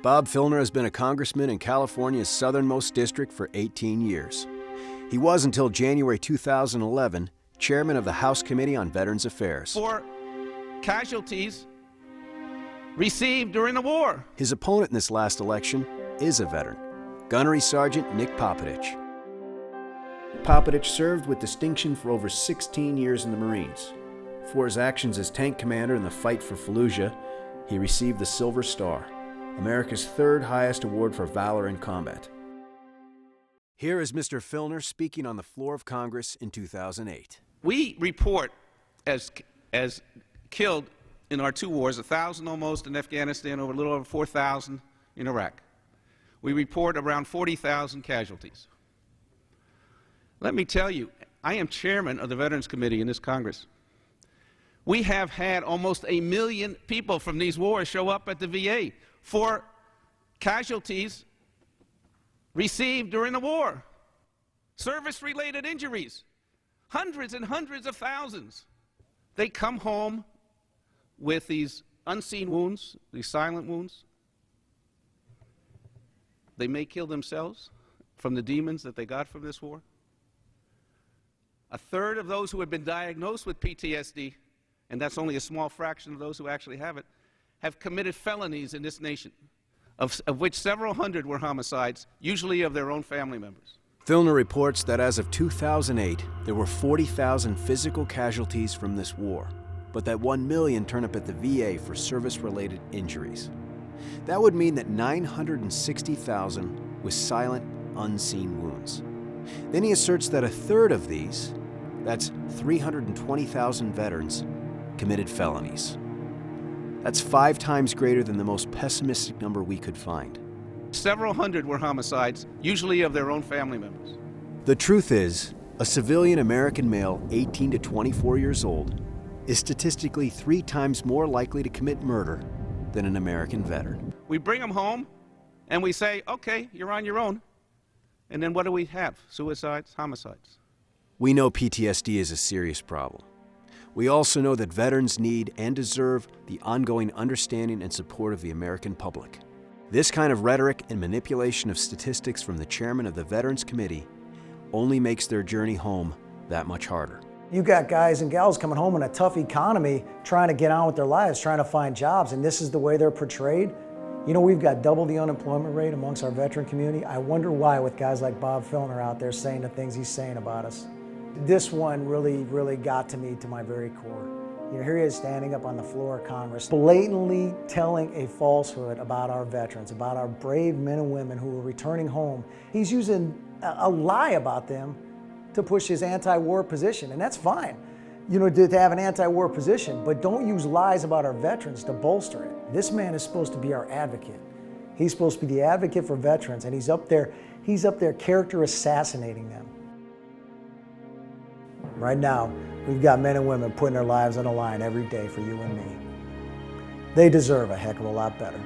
Bob Filner has been a congressman in California's southernmost district for 18 years. He was, until January 2011, chairman of the House Committee on Veterans Affairs. For casualties received during the war. His opponent in this last election is a veteran, Gunnery Sergeant Nick Popovich. Popovich served with distinction for over 16 years in the Marines. For his actions as tank commander in the fight for Fallujah, he received the Silver Star, America's third highest award for valor in combat. Here is Mr. Filner speaking on the floor of Congress in 2008. We report as killed in our two wars, 1,000 almost in Afghanistan, over a little over 4,000 in Iraq. We report around 40,000 casualties. Let me tell you, I am chairman of the Veterans Committee in this Congress. We have had almost 1 million people from these wars show up at the VA for casualties received during the war, service-related injuries, hundreds and hundreds of thousands. They come home with these unseen wounds, these silent wounds. They may kill themselves from the demons that they got from this war. A third of those who have been diagnosed with PTSD, and that's only a small fraction of those who actually have it, have committed felonies in this nation, of which several hundred were homicides, usually of their own family members. Filner reports that as of 2008, there were 40,000 physical casualties from this war, but that 1 million turn up at the VA for service-related injuries. That would mean that 960,000 with silent, unseen wounds. Then he asserts that a third of these, that's 320,000 veterans, committed felonies. That's 5 times greater than the most pessimistic number we could find. Several hundred were homicides, usually of their own family members. The truth is, a civilian American male 18 to 24 years old is statistically 3 times more likely to commit murder than an American veteran. We bring them home and we say, okay, you're on your own. And then what do we have? Suicides, homicides. We know PTSD is a serious problem. We also know that veterans need and deserve the ongoing understanding and support of the American public. This kind of rhetoric and manipulation of statistics from the chairman of the Veterans Committee only makes their journey home that much harder. You got guys and gals coming home in a tough economy, trying to get on with their lives, trying to find jobs, and this is the way they're portrayed. You know, we've got double the unemployment rate amongst our veteran community. I wonder why, with guys like Bob Filner out there saying the things he's saying about us. This one really got to me, to my very core. You know, here he is standing up on the floor of Congress, blatantly telling a falsehood about our veterans, about our brave men and women who are returning home. He's using a lie about them to push his anti-war position, and that's fine. You know, to have an anti-war position, but don't use lies about our veterans to bolster it. This man is supposed to be our advocate. He's supposed to be the advocate for veterans, and he's up there character assassinating them. Right now, we've got men and women putting their lives on the line every day for you and me. They deserve a heck of a lot better.